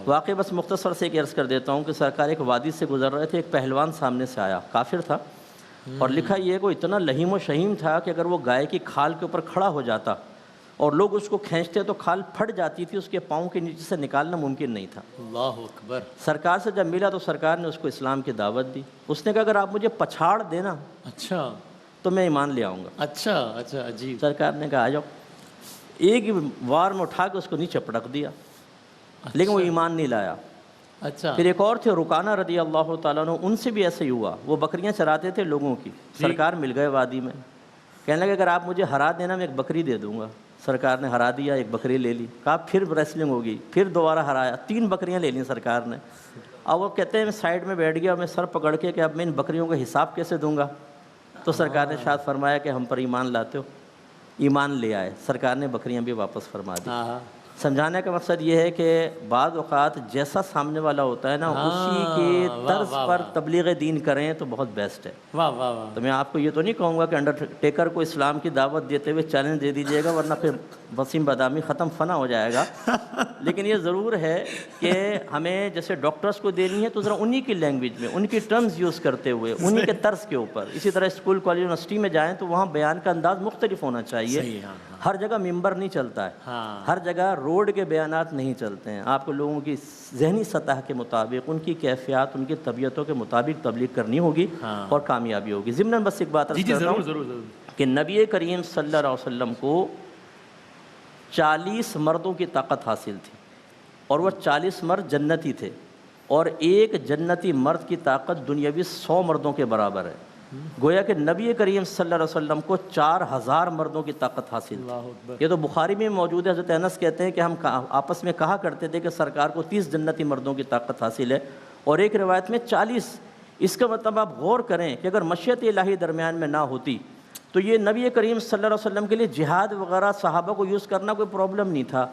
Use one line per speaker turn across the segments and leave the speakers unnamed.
واقعی بس مختصر سے ایک عرض کر دیتا ہوں کہ سرکار ایک وادی سے گزر رہے تھے، ایک پہلوان سامنے سے آیا، کافر تھا، اور لکھا یہ کہ وہ اتنا لہیم و شہیم تھا کہ اگر وہ گائے کی کھال کے اوپر کھڑا ہو جاتا اور لوگ اس کو کھینچتے تو کھال پھٹ جاتی تھی، اس کے پاؤں کے نیچے سے نکالنا ممکن نہیں تھا۔
اللہ اکبر۔
سرکار سے جب ملا تو سرکار نے اس کو اسلام کی دعوت دی۔ اس نے کہا اگر آپ مجھے پچھاڑ دینا
اچھا
تو میں ایمان لے آؤں گا۔
اچھا اچھا عجیب۔
سرکار نے کہا آ جاؤ، ایک ہی وار میں اٹھا کے اس کو نیچے پٹک دیا، لیکن وہ ایمان نہیں لایا۔
اچھا
پھر ایک اور تھے رکانہ رضی اللہ تعالیٰ عنہ، ان سے بھی ایسے ہی ہوا، وہ بکریاں چراتے تھے لوگوں کی، سرکار مل گئے وادی میں، کہنے لگے اگر آپ مجھے ہرا دینا میں ایک بکری دے دوں گا۔ سرکار نے ہرا دیا، ایک بکری لے لی، کہا پھر ریسلنگ ہوگی، پھر دوبارہ ہرایا، 3 بکریاں لے لیں سرکار نے۔ اب وہ کہتے ہیں میں سائڈ میں بیٹھ گیا، میں سر پکڑ کے کہ اب میں ان بکریوں کا حساب کیسے دوں گا؟ تو سرکار نے ارشاد فرمایا کہ ہم پر ایمان لاتے ہو؟ ایمان لے آئے، سرکار نے بکریاں بھی واپس فرما دی۔ سمجھانے کا مقصد یہ ہے کہ بعض اوقات جیسا سامنے والا ہوتا ہے نا، اسی کے طرز پر تبلیغ دین کریں تو بہت بیسٹ ہے۔
واہ واہ واہ۔
تو میں آپ کو یہ تو نہیں کہوں گا کہ انڈرٹیکر کو اسلام کی دعوت دیتے ہوئے چیلنج دے دیجیے گا، ورنہ پھر وسیم بادامی ختم فنا ہو جائے گا۔ لیکن یہ ضرور ہے کہ ہمیں جیسے ڈاکٹرز کو دینی ہے تو ذرا انہی کی لینگویج میں، ان کی ٹرمز یوز کرتے ہوئے، انہی کے طرز کے اوپر۔ اسی طرح اسکول کالج یونیورسٹی میں جائیں تو وہاں بیان کا انداز مختلف ہونا چاہیے۔ ہر جگہ ممبر نہیں چلتا ہے، ہر جگہ روڈ کے بیانات نہیں چلتے ہیں۔ آپ کو لوگوں کی ذہنی سطح کے مطابق، ان کی کیفیات، ان کی طبیعتوں کے مطابق تبلیغ کرنی ہوگی اور کامیابی ہوگی۔ ضمناً بس ایک بات عرض کرتا ہوں کہ نبی کریم صلی اللہ علیہ وسلم کو 40 مردوں کی طاقت حاصل تھی، اور وہ 40 مرد جنتی تھے، اور ایک جنتی مرد کی طاقت دنیاوی 100 مردوں کے برابر ہے۔ گویا کہ نبی کریم صلی اللہ علیہ وسلم کو 4000 مردوں کی طاقت حاصل تھی۔ یہ تو بخاری میں موجود ہے، حضرت انس کہتے ہیں کہ ہم آپس میں کہا کرتے تھے کہ سرکار کو 30 جنتی مردوں کی طاقت حاصل ہے، اور ایک روایت میں 40۔ اس کا مطلب آپ غور کریں کہ اگر مشیت الہی درمیان میں نہ ہوتی تو یہ نبی کریم صلی اللہ علیہ وسلم کے لیے جہاد وغیرہ صحابہ کو یوز کرنا کوئی پرابلم نہیں تھا۔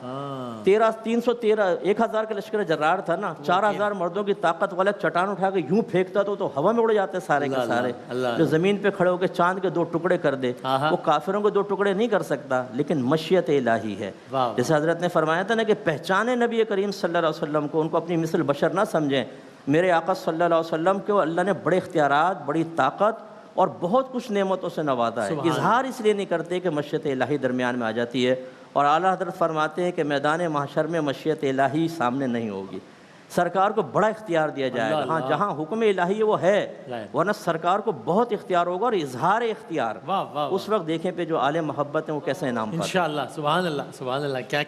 1000 کا لشکر جرار تھا نا، 4000 مردوں کی طاقت والا چٹان اٹھا کے یوں پھینکتا تو ہوا میں اڑ جاتے سارے کے سارے، جو زمین پہ کھڑے ہو کے چاند کے 2 ٹکڑے کر دے۔ وہ کافروں کو 2 ٹکڑے نہیں کر سکتا، لیکن مشیت الہی ہے۔ جیسے حضرت نے فرمایا تھا نا کہ پہچانے نبی کریم صلی اللہ علیہ وسلم کو، ان کو اپنی مثل بشر نہ سمجھیں۔ میرے آقا صلی اللہ علیہ وسلم کو اللہ نے بڑے اختیارات، بڑی طاقت اور بہت کچھ نعمتوں سے نوازا ہے۔ اظہار اس لیے نہیں کرتے کہ مشیت الہی درمیان میں آ جاتی ہے، اور اعلیٰ حضرت فرماتے ہیں کہ میدان محشر میں مشیت الہی سامنے نہیں ہوگی، سرکار کو بڑا اختیار دیا جائے گا۔ ہاں جہاں حکم الہی ہے وہ ہے، ورنہ سرکار کو بہت اختیار ہوگا، اور اظہار اختیار اس وقت دیکھیں پہ جو اعلی محبت ہیں وہ کیسا انعام پاتے ہیں۔
انشاءاللہ۔ سبحان اللہ سبحان اللہ۔ کیا